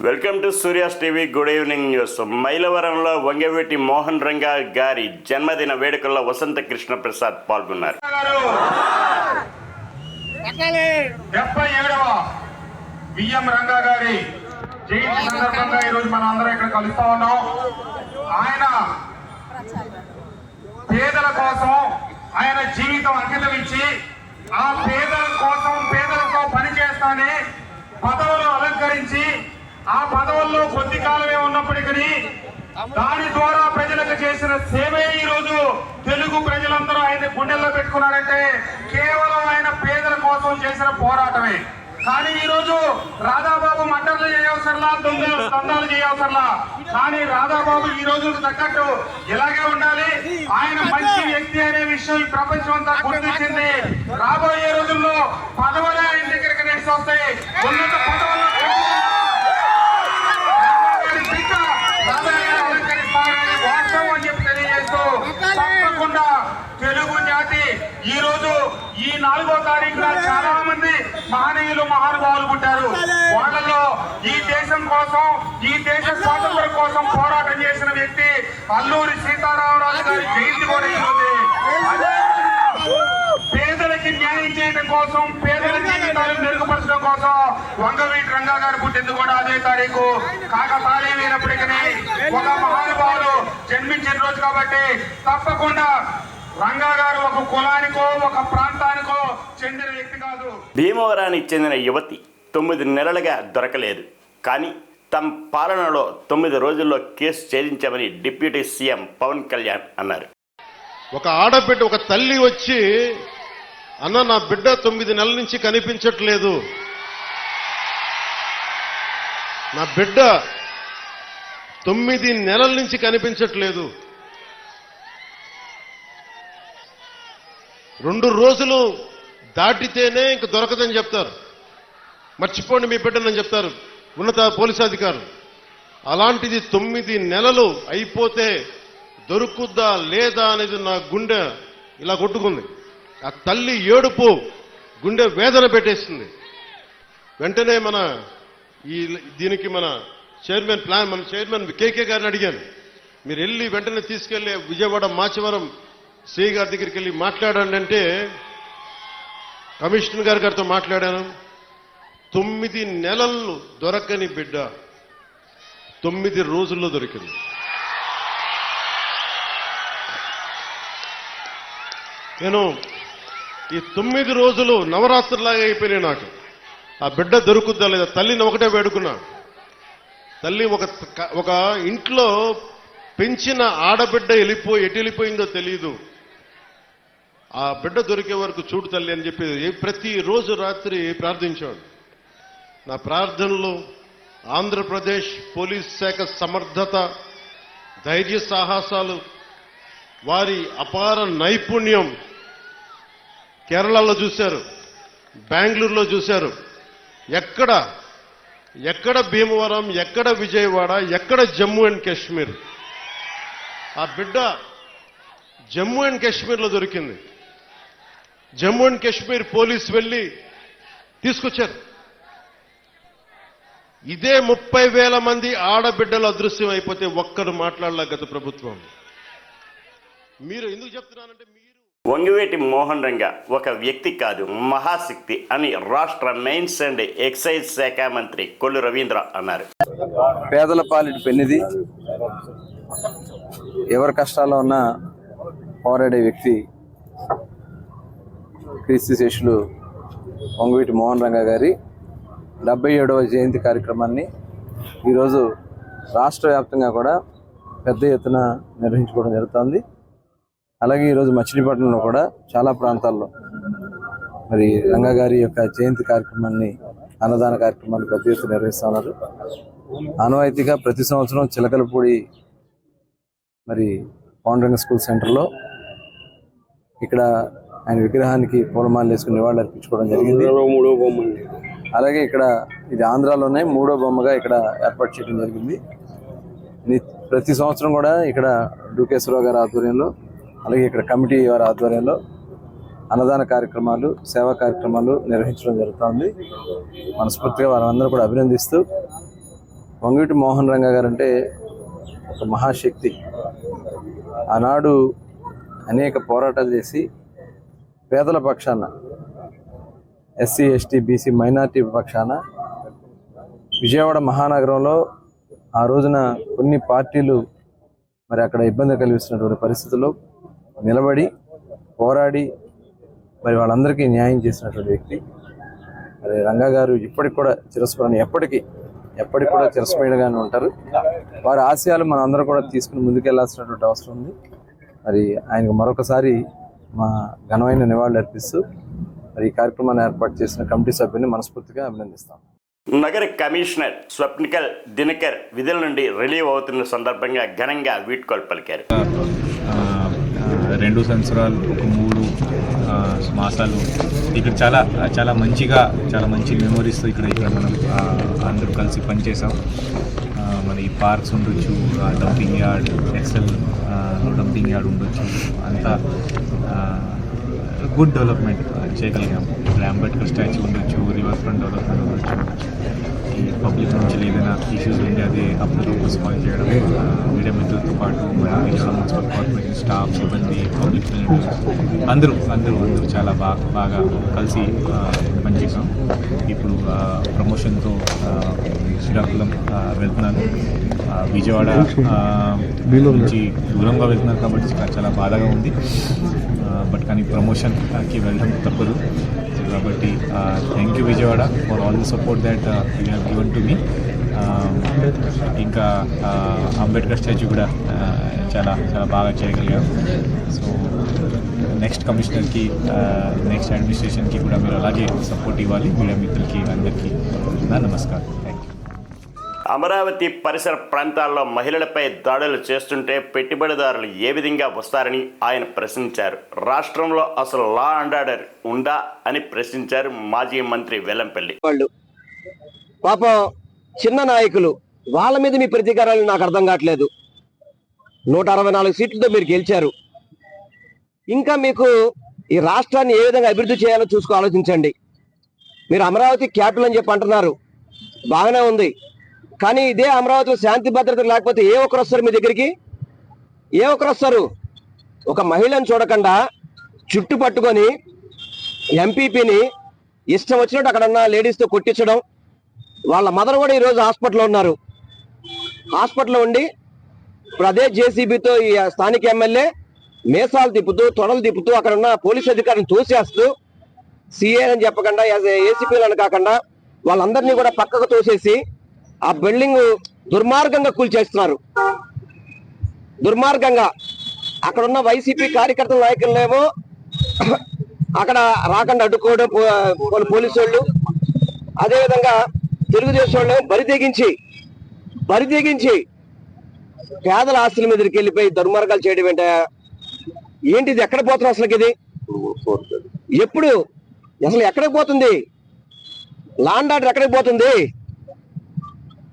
Welcome to Surya's TV good evening news. మైలవరంలో వంగవీటి మోహన్ రంగా గారి జన్మదిన వేడుకల్లో వసంత కృష్ణ ప్రసాద్ పాల్గొన్నారు. 77వ బిఎం రంగా గారి జయంతి సందర్భంగా ఈరోజు మనం అందరం ఇక్కడ కలుస్తా ఉన్నాం. ఆయన పేదల కోసం ఆయన జీవితం అంకితం ఇచ్చి ఆ పేదల కోసం పేదలతో పనిచేస్తానే పదవులు అలంకరించి ఆ పదవుల్లో కొద్ది కాలమే ఉన్నప్పటికీ దాని ద్వారా ప్రజలకు చేసిన సేవే ఈ రోజు తెలుగు ప్రజలందరూ ఆయన గుండెల్లో పెట్టుకున్నారంటే కేవలం ఆయన పేదల కోసం చేసిన పోరాటమే. కానీ ఈ రోజు రాధాబాబు మటర్లు చేయవసరలా, దందాలు చేయవసరలా. కానీ రాధాబాబు ఈ రోజుకు తగ్గట్టు ఇలాగే ఉండాలి. ఆయన మంచి వ్యక్తి అనే విషయం ఈ ప్రపంచం అంతా గుర్తించింది. రాబోయే రోజుల్లో పదవులే ఆయన దగ్గరికి నెక్స్ట్ వస్తాయి. ఉన్నత పదవుల్లో వాస్తవం అని చెప్పి తెలియజేస్తూ తప్పకుండా తెలుగు జాతి ఈ రోజు ఈ 4వ తారీఖున చాలా మంది మహనీయులు మహానుభావులు పుట్టారు. వాళ్ళలో ఈ దేశం కోసం ఈ దేశ స్వాతంత్ర్యం కోసం పోరాటం చేసిన వ్యక్తి అల్లూరి సీతారామరాజు గారి జయంతి కూడా ఈరోజు. పేదలకి న్యాయం చేయడం కోసం పేదల జీవితాలు మెరుగుపరచడం కోసం వంగవీటి రంగా గారు పుట్టింది కూడా అదే తారీఖు. కాకతాళీయమైనప్పటికీ ఒక మహానుభావులు జన్మించిన రోజు కాబట్టి తప్పకుండా రంగా గారు ఒక కులానికో ఒక ప్రాంతానికో చెందిన వ్యక్తి కాదు. భీమవరానికి చెందిన యువతి 9 నెలలుగా దొరకలేదు. కానీ తమ పాలనలో 9 రోజుల్లో కేసు ఛేదించామని డిప్యూటీ సీఎం పవన్ కళ్యాణ్ అన్నారు. ఒక ఆడబిడ్డ ఒక తల్లి వచ్చి, అన్న నా బిడ్డ 9 నెలల నుంచి కనిపించట్లేదు, నా బిడ్డ 9 నెలల నుంచి కనిపించట్లేదు, 2 రోజులు దాటితేనే ఇంక దొరకదని చెప్తారు, మర్చిపోండి మీ బిడ్డనని చెప్తారు ఉన్నత పోలీసు అధికారులు. అలాంటిది 9 నెలలు అయిపోతే దొరుకుద్దా లేదా అనేది నా గుండె ఇలా కొట్టుకుంది. ఆ తల్లి ఏడుపు గుండె వేదన పెట్టేస్తుంది. వెంటనే దీనికి మన చైర్మన్ కేకే గారిని అడిగాను, మీరు వెళ్ళి వెంటనే తీసుకెళ్లి విజయవాడ మాచవరం సిఐ గారి దగ్గరికి వెళ్ళి మాట్లాడండి అంటే కమిషనర్ గారితో మాట్లాడాను. 9 నెలలు దొరకని బిడ్డ 9 రోజుల్లో దొరికింది. నేను ఈ 9 రోజులు నవరాత్రులాగా అయిపోయినాయి నాకు. ఆ బిడ్డ దొరుకుద్దా లేదా తల్లిని ఒకటే వేడుకున్నా. తల్లి ఒక ఇంట్లో పెంచిన ఆడబిడ్డ ఎటు వెళ్ళిపోయిందో తెలియదు, ఆ బిడ్డ దొరికే వరకు చూడు తల్లి అని చెప్పి ప్రతిరోజు రాత్రి ప్రార్థించాడు. నా ప్రార్థనలు ఆంధ్రప్రదేశ్ పోలీస్ శాఖ సమర్థత, ధైర్య సాహసాలు, వారి అపార నైపుణ్యం కేరళలో చూశారు, బెంగళూరులో చూశారు. ఎక్కడ భీమవరం, ఎక్కడ విజయవాడ, ఎక్కడ జమ్మూ అండ్ కాశ్మీర్. ఆ బిడ్డ జమ్మూ అండ్ కాశ్మీర్లో దొరికింది. జమ్మూ అండ్ కాశ్మీర్ పోలీసు వెళ్ళి తీసుకొచ్చారు. ఇదే 30,000 మంది ఆడబిడ్డలు అదృశ్యం అయిపోతే ఒక్కరు మాట్లాడలే గత ప్రభుత్వం. మీరు ఎందుకు చెప్తున్నానంటే వంగవీటి మోహన్ రంగా ఒక వ్యక్తి కాదు, మహాశక్తి అని రాష్ట్ర మైన్స్ అండ్ ఎక్సైజ్ శాఖ మంత్రి కొల్లు రవీంద్ర అన్నారు. పేదల పాలిటి పెన్నిది, ఎవరి కష్టాల్లో ఉన్నా పోరాడే వ్యక్తి క్రీస్తు శిష్యులు వంగవీటి మోహన్ రంగా గారి 77వ జయంతి కార్యక్రమాన్ని ఈరోజు రాష్ట్ర వ్యాప్తంగా కూడా పెద్ద ఎత్తున నిర్వహించుకోవడం జరుగుతుంది. అలాగే ఈరోజు మచిలీపట్నంలో కూడా చాలా ప్రాంతాల్లో మరి రంగా గారి యొక్క జయంతి కార్యక్రమాన్ని, అన్నదాన కార్యక్రమాన్ని పెద్ద ఎత్తున నిర్వహిస్తున్నారు. ఆనవాయితీగా ప్రతి సంవత్సరం చిలకలపూడి మరి పౌండ్రంగ స్కూల్ సెంటర్లో ఇక్కడ ఆయన విగ్రహానికి పూలమాలలు వేసుకుని నివాళులు అర్పించుకోవడం జరిగింది. అలాగే ఇక్కడ ఇది ఆంధ్రాలోనే 3వ బొమ్మగా ఇక్కడ ఏర్పాటు చేయడం జరిగింది. ప్రతి సంవత్సరం కూడా ఇక్కడ డూకేశ్వరరావు గారి ఆధ్వర్యంలో, అలాగే ఇక్కడ కమిటీ వారి ఆధ్వర్యంలో అన్నదాన కార్యక్రమాలు, సేవా కార్యక్రమాలు నిర్వహించడం జరుగుతుంది. మనస్ఫూర్తిగా వారందరూ కూడా అభినందిస్తూ వంగవీటి మోహన్ రంగా గారు అంటే ఒక మహాశక్తి. ఆనాడు అనేక పోరాటాలు చేసి పేదల పక్షాన, ఎస్సీ ఎస్టీ బీసీ మైనార్టీ పక్షాన విజయవాడ మహానగరంలో ఆ రోజున కొన్ని పార్టీలు మరి అక్కడ ఇబ్బంది కలిగిస్తున్నటువంటి పరిస్థితుల్లో నిలబడి పోరాడి మరి వాళ్ళందరికీ న్యాయం చేసినటువంటి వ్యక్తి. మరి రంగా గారు ఇప్పటికి కూడా చిరస్మరణ, ఎప్పటికీ కూడా చిరస్మరణగానే ఉంటారు. వారి ఆశయాలు మనం అందరం కూడా తీసుకుని ముందుకెళ్లాల్సినటువంటి అవసరం ఉంది. మరి ఆయనకు మరొకసారి మా ఘనమైన నివాళులు అర్పిస్తూ మరి ఈ కార్యక్రమాన్ని ఏర్పాటు చేసిన కమిటీ సభ్యుని మనస్ఫూర్తిగా అభినందిస్తాం. నగర కమిషనర్ స్వప్నికల్ దినకర్ విధుల నుండి రిలీవ్ అవుతున్న సందర్భంగా ఘనంగా వీడ్కోలు పలికారు. 2 సంవత్సరాలు, ఒక 3 మాసాలు ఇక్కడ చాలా మంచి మెమొరీస్ ఇక్కడ మనం అందరూ కలిసి పనిచేసాం. మన ఈ పార్క్స్ ఉండొచ్చు, dumping yard, excel dumping yard ఉండొచ్చు, అంతా గుడ్ డెవలప్మెంట్ చేయగలిగాం. ఇక్కడ అంబేద్కర్ స్టాచ్యూ ఉండొచ్చు, రివర్ ఫ్రంట్ డెవలప్మెంట్ ఉండొచ్చు, ఈ పబ్లిక్ నుంచి ఏదైనా ఇష్యూస్ ఉంటే అది అప్పుడు రెస్పాండ్ చేయడం, మీడియా మిత్రులతో పాటు మన విజయవాడ మున్సిపల్ కార్పొరేషన్ స్టాఫ్, సిబ్బంది, పబ్లిక్ అందరూ చాలా బాగా కలిసి పనిచేసాం. ఇప్పుడు ప్రమోషన్తో శ్రీకాకుళం వెళ్తున్నాను. విజయవాడ నుంచి దూరంగా వెళ్తున్నాను కాబట్టి చాలా బాధగా ఉంది. బట్ కానీ ప్రమోషన్కి వెళ్ళడం తప్పదు కాబట్టి thank you Vijayawada for all the support that you have given to me. ఇంకా అంబేద్కర్ స్టాచ్యూ కూడా చాలా బాగా చేయగలిగాం. సో నెక్స్ట్ కమిషనర్కి, నెక్స్ట్ అడ్మినిస్ట్రేషన్కి కూడా మీరు అలాగే సపోర్ట్ ఇవ్వాలి. మీడియా మిత్రులకి అందరికీ నా నమస్కారం. Thank you. అమరావతి పరిసర ప్రాంతాల్లో మహిళలపై దాడులు చేస్తుంటే పెట్టుబడిదారులు ఏ విధంగా వస్తారని ఆయన ప్రశ్నించారు. రాష్ట్రంలో అసలు లా అండ్ ఆర్డర్ ఉందా అని ప్రశ్నించారు మాజీ మంత్రి వెల్లంపల్లి. వాళ్ళు పాపం చిన్న నాయకులు, వాళ్ళ మీద మీ ప్రతీకారాలు నాకు అర్థం కావట్లేదు. 164 సీట్లతో మీరు గెలిచారు. ఇంకా మీకు ఈ రాష్ట్రాన్ని ఏ విధంగా అభివృద్ధి చేయాలో ఆలోచించండి. మీరు అమరావతి క్యాపిటల్ అని చెప్పి అంటున్నారు, బాగానే ఉంది. కానీ ఇదే అమరావతిలో శాంతి భద్రత లేకపోతే ఏ ఒక్కరు వస్తారు మీ దగ్గరికి? ఏ ఒక్కరు వస్తారు? ఒక మహిళను చూడకుండా చుట్టు పట్టుకొని ఎంపీపీని ఇష్టం వచ్చినట్టు అక్కడన్న లేడీస్తో కొట్టించడం. వాళ్ళ మదర్ కూడా ఈరోజు హాస్పిటల్లో ఉన్నారు. హాస్పిటల్లో ఉండి ఇప్పుడు అదే జేసీబీతో ఈ స్థానిక ఎమ్మెల్యే మేసాలు తిప్పుతూ, తొడలు తిప్పుతూ అక్కడ ఉన్న పోలీస్ అధికారిని తోసేస్తూ, సిఏ అని చెప్పకుండా, ఏసీపీలను కాకుండా వాళ్ళందరినీ కూడా పక్కకు తోసేసి ఆ బిల్డింగ్ దుర్మార్గంగా కూల్చేస్తున్నారు. దుర్మార్గంగా అక్కడున్న వైసీపీ కార్యకర్తల నాయకులనేమో అక్కడ రాకుండా అడ్డుకోవడం పోలీసు వాళ్ళు, అదేవిధంగా తెలుగుదేశం వాళ్ళు బరి తెగించి పేదల ఆస్తుల మీదకి వెళ్ళిపోయి దుర్మార్గాలు చేయడం ఏంటి? ఇది ఎక్కడ పోతుంది అసలు? ఇది ఎప్పుడు అసలు ఎక్కడికి పోతుంది? లాండ్ ఆర్డర్ ఎక్కడికి పోతుంది?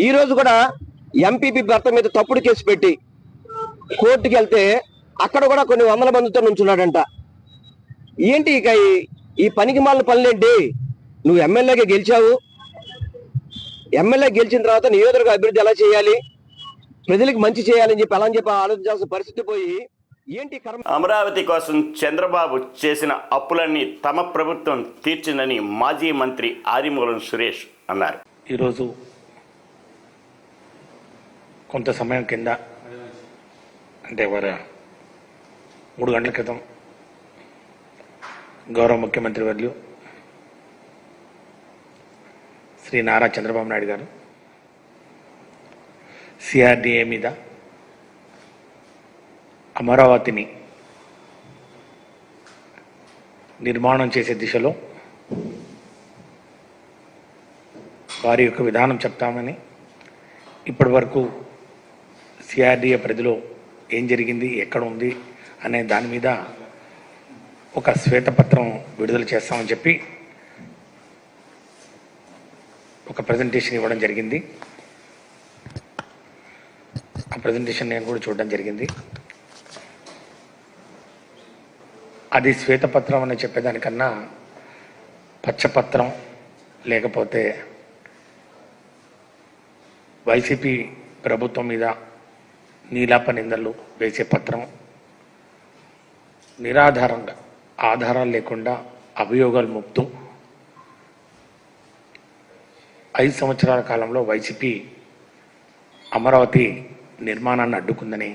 ఈ రోజు కూడా ఎంపీపీ భర్త మీద తప్పుడు కేసు పెట్టి కోర్టుకి వెళ్తే అక్కడ కూడా కొన్ని వందల మందితో నుంచున్నాడంట. ఏంటి ఇక ఈ పనికి మాలిన పనులేంటి? నువ్వు ఎమ్మెల్యేగా గెలిచావు. ఎమ్మెల్యే గెలిచిన తర్వాత నియోజకవర్గ అభివృద్ధి ఎలా చేయాలి, ప్రజలకు మంచి చేయాలని చెప్పి ఆలోచించాల్సిన పరిస్థితి పోయి ఏంటి కర్మ? అమరావతి కోసం చంద్రబాబు చేసిన అప్పులన్నీ తమ ప్రభుత్వం తీర్చిందని మాజీ మంత్రి ఆదిమూలం సురేష్ అన్నారు. ఈరోజు కొంత సమయం కింద, అంటే 3 గంటల క్రితం గౌరవ ముఖ్యమంత్రి వర్యులు శ్రీ నారా చంద్రబాబు నాయుడు గారు సిఆర్డీఏ మీద అమరావతిని నిర్మాణం చేసే దిశలో వారి యొక్క విధానం చెప్తామని, ఇప్పటి వరకు సిఆర్డీఏ పరిధిలో ఏం జరిగింది, ఎక్కడ ఉంది అనే దాని మీద ఒక శ్వేతపత్రం విడుదల చేస్తామని చెప్పి ఒక ప్రజెంటేషన్ ఇవ్వడం జరిగింది. ఆ ప్రజెంటేషన్ నేను కూడా చూడడం జరిగింది. అది శ్వేతపత్రం అని చెప్పేదానికన్నా పచ్చపత్రం లేకపోతే వైసీపీ ప్రభుత్వం మీద నీలాప నిందలు వేసే పత్రం నిరాధారంగా ఆధారాలు లేకుండా అభియోగాలు మోపుతూ 5 సంవత్సరాల కాలంలో వైసీపీ అమరావతి నిర్మాణాన్ని అడ్డుకుందని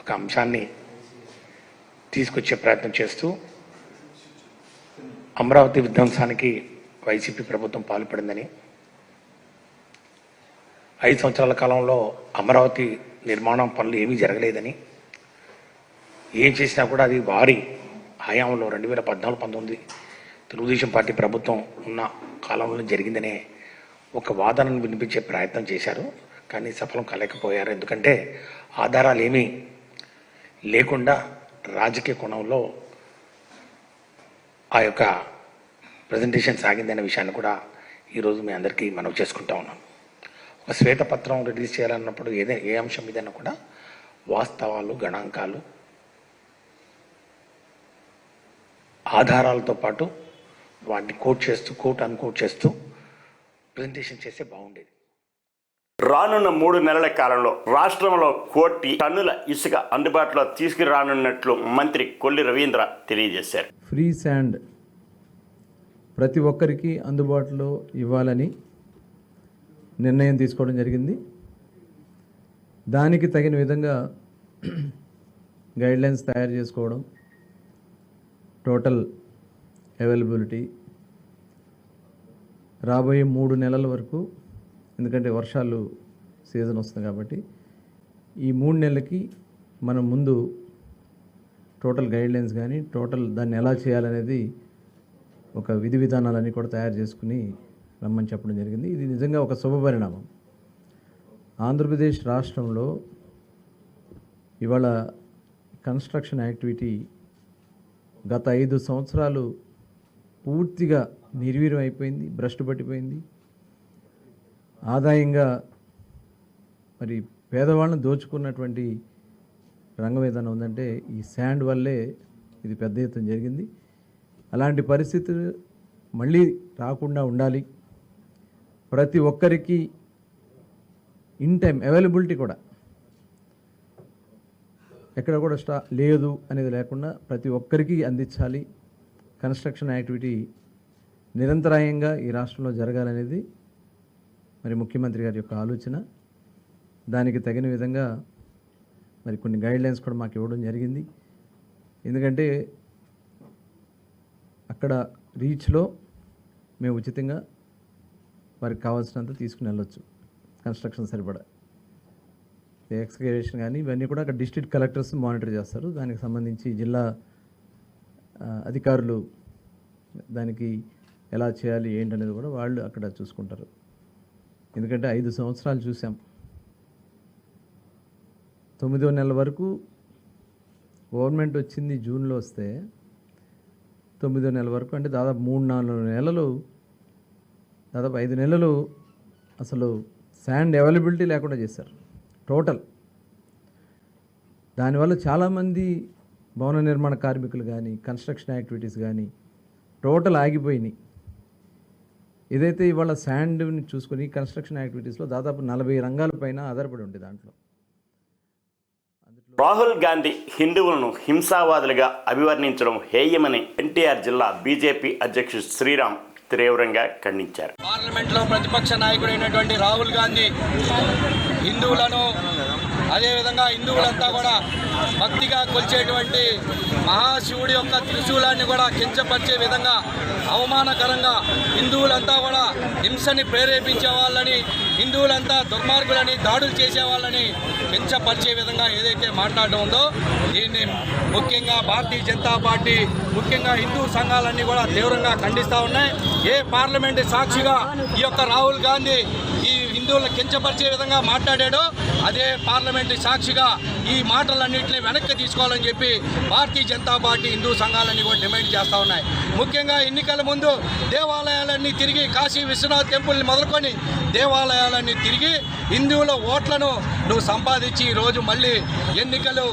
ఒక అంశాన్ని తీసుకొచ్చే ప్రయత్నం చేస్తూ అమరావతి విధ్వంసానికి వైసీపీ ప్రభుత్వం పాల్పడిందని, 5 సంవత్సరాల కాలంలో అమరావతి నిర్మాణం పనులు ఏమీ జరగలేదని, ఏం చేసినా కూడా అది వారి హయాంలో 2014-19 తెలుగుదేశం పార్టీ ప్రభుత్వం ఉన్న కాలంలో జరిగిందనే ఒక వాదనను వినిపించే ప్రయత్నం చేశారు. కానీ సఫలం కాలేకపోయారు. ఎందుకంటే ఆధారాలు ఏమీ లేకుండా రాజకీయ కోణంలో ఆ యొక్క ప్రజెంటేషన్ సాగిందనే విషయాన్ని కూడా ఈరోజు మీ అందరికీ మనవి చేసుకుంటా ఉన్నాను. ఒక శ్వేతపత్రం రిలీజ్ చేయాలన్నప్పుడు ఏ అంశం మీదైనా కూడా వాస్తవాలు, గణాంకాలు, ఆధారాలతో పాటు వాటిని కోట్ అన్కోట్ చేస్తూ ప్రజెంటేషన్ చేస్తే బాగుండేది. రానున్న 3 నెలల కాలంలో రాష్ట్రంలో 1 కోటి టన్నుల ఇసుక అందుబాటులో తీసుకురానున్నట్లు మంత్రి కొల్లి రవీంద్ర తెలియజేశారు. ఫ్రీ శాండ్ ప్రతి ఒక్కరికి అందుబాటులో ఇవ్వాలని నిర్ణయం తీసుకోవడం జరిగింది. దానికి తగిన విధంగా గైడ్లైన్స్ తయారు చేసుకోవడం, టోటల్ అవైలబిలిటీ రాబోయే 3 నెలల వరకు, ఎందుకంటే వర్షాలు సీజన్ వస్తుంది కాబట్టి ఈ 3 నెలలకి మనం ముందు టోటల్ గైడ్లైన్స్ కానీ టోటల్ దాన్ని ఎలా చేయాలనేది ఒక విధి విధానాలన్నీ కూడా తయారు చేసుకుని రమ్మని చెప్పడం జరిగింది. ఇది నిజంగా ఒక శుభపరిణామం. ఆంధ్రప్రదేశ్ రాష్ట్రంలో ఇవాళ కన్స్ట్రక్షన్ యాక్టివిటీ గత 5 సంవత్సరాలు పూర్తిగా నిర్వీర్యం అయిపోయింది, భ్రష్టు పట్టిపోయింది. ఆదాయంగా మరి పేదవాళ్ళని దోచుకున్నటువంటి రంగం ఏదైనా ఉందంటే ఈ శాండ్ వల్లే ఇది పెద్ద ఎత్తున జరిగింది. అలాంటి పరిస్థితులు మళ్ళీ రాకుండా ఉండాలి. ప్రతి ఒక్కరికి ఇన్ టైం అవైలబిలిటీ కూడా ఎక్కడ కూడా లేదు అనేది లేకుండా ప్రతి ఒక్కరికి అందించాలి. కన్స్ట్రక్షన్ యాక్టివిటీ నిరంతరాయంగా ఈ రాష్ట్రంలో జరగాలనేది మరి ముఖ్యమంత్రి గారి యొక్క ఆలోచన. దానికి తగిన విధంగా మరి కొన్ని గైడ్లైన్స్ కూడా మాకు ఇవ్వడం జరిగింది. ఎందుకంటే అక్కడ రీచ్లో మేము ఉచితంగా వారికి కావాల్సినంత తీసుకుని వెళ్ళొచ్చు. కన్స్ట్రక్షన్ సరిపడా ఎక్స్కవేషన్ కానీ ఇవన్నీ కూడా అక్కడ డిస్ట్రిక్ట్ కలెక్టర్స్ మానిటర్ చేస్తారు. దానికి సంబంధించి జిల్లా అధికారులు దానికి ఎలా చేయాలి ఏంటనేది కూడా వాళ్ళు అక్కడ చూసుకుంటారు. ఎందుకంటే 5 సంవత్సరాలు చూసాం. 9వ నెల వరకు గవర్నమెంట్ వచ్చింది జూన్లో వస్తే 9వ నెల వరకు అంటే దాదాపు 3-4 నెలలు, దాదాపు 5 నెలలు అసలు శాండ్ అవైలబిలిటీ లేకుండా చేశారు టోటల్. దానివల్ల చాలామంది భవన నిర్మాణ కార్మికులు కానీ కన్స్ట్రక్షన్ యాక్టివిటీస్ కానీ టోటల్ ఆగిపోయినాయి. ఏదైతే ఇవాళ శాండ్ని చూసుకొని కన్స్ట్రక్షన్ యాక్టివిటీస్లో దాదాపు 40 రంగాల పైన ఆధారపడి ఉంది. దాంట్లో రాహుల్ గాంధీ హిందువులను హింసావాదులుగా అభివర్ణించడం హేయమని ఎన్టీఆర్ జిల్లా బీజేపీ అధ్యక్షుడు శ్రీరామ్ తీవ్రంగా ఖండించారు. పార్లమెంట్లో ప్రతిపక్ష నాయకుడైనటువంటి రాహుల్ గాంధీ హిందువులను, అదేవిధంగా హిందువులంతా కూడా భక్తిగా కొలిచేటువంటి మహాశివుడి యొక్క త్రిశూలాన్ని కూడా కించపరిచే విధంగా అవమానకరంగా హిందువులంతా కూడా హింసని ప్రేరేపించే వాళ్ళని, హిందువులంతా దుర్మార్గులని, దాడులు చేసే వాళ్ళని కించపరిచే విధంగా ఏదైతే మాట్లాడడం ఉందో దీన్ని ముఖ్యంగా భారతీయ జనతా పార్టీ, ముఖ్యంగా హిందూ సంఘాలన్నీ కూడా తీవ్రంగా ఖండిస్తూ ఉన్నాయి. ఏ పార్లమెంటు సాక్షిగా ఈ యొక్క రాహుల్ గాంధీ ఈ హిందువులను కించపరిచే విధంగా మాట్లాడాడో అదే పార్లమెంటు సాక్షిగా ఈ మాటలన్నింటినీ వెనక్కి తీసుకోవాలని చెప్పి భారతీయ జనతా పార్టీ హిందూ సంఘాలన్నీ కూడా డిమాండ్ చేస్తూ ఉన్నాయి. ముఖ్యంగా ఎన్నికల ముందు దేవాలయాలన్నీ తిరిగి, కాశీ విశ్వనాథ్ టెంపుల్ని మొదలుకొని దేవాలయాలన్నీ తిరిగి హిందువుల ఓట్లను నువ్వు సంపాదించి ఈరోజు మళ్ళీ ఎన్నికలు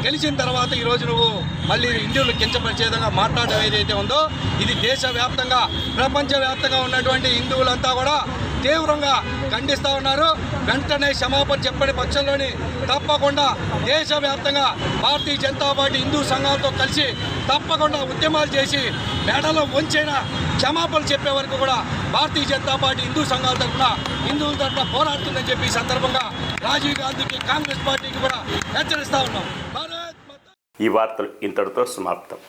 గెలిచిన తర్వాత ఈరోజు నువ్వు మళ్ళీ హిందువులు కించపరిచే విధంగా మాట్లాడడం ఏదైతే ఉందో ఇది దేశవ్యాప్తంగా, ప్రపంచవ్యాప్తంగా ఉన్నటువంటి హిందువులంతా కూడా తీవ్రంగా ఖండిస్తూ ఉన్నారు. వెంటనే క్షమాపణ చెప్పని పక్షంలోని తప్పకుండా దేశవ్యాప్తంగా భారతీయ జనతా పార్టీ హిందూ సంఘాలతో కలిసి తప్పకుండా ఉద్యమాలు చేసి మెడలో వంచైనా క్షమాపణ చెప్పే వరకు కూడా భారతీయ జనతా పార్టీ హిందూ సంఘాల తరఫున హిందువుల తరఫున పోరాడుతుందని చెప్పి ఈ సందర్భంగా రాజీవ్ గాంధీకి కాంగ్రెస్ పార్టీకి కూడా హెచ్చరిస్తా ఉన్నాం. ఈ వార్తలు ఇంతటితో సమాప్తం.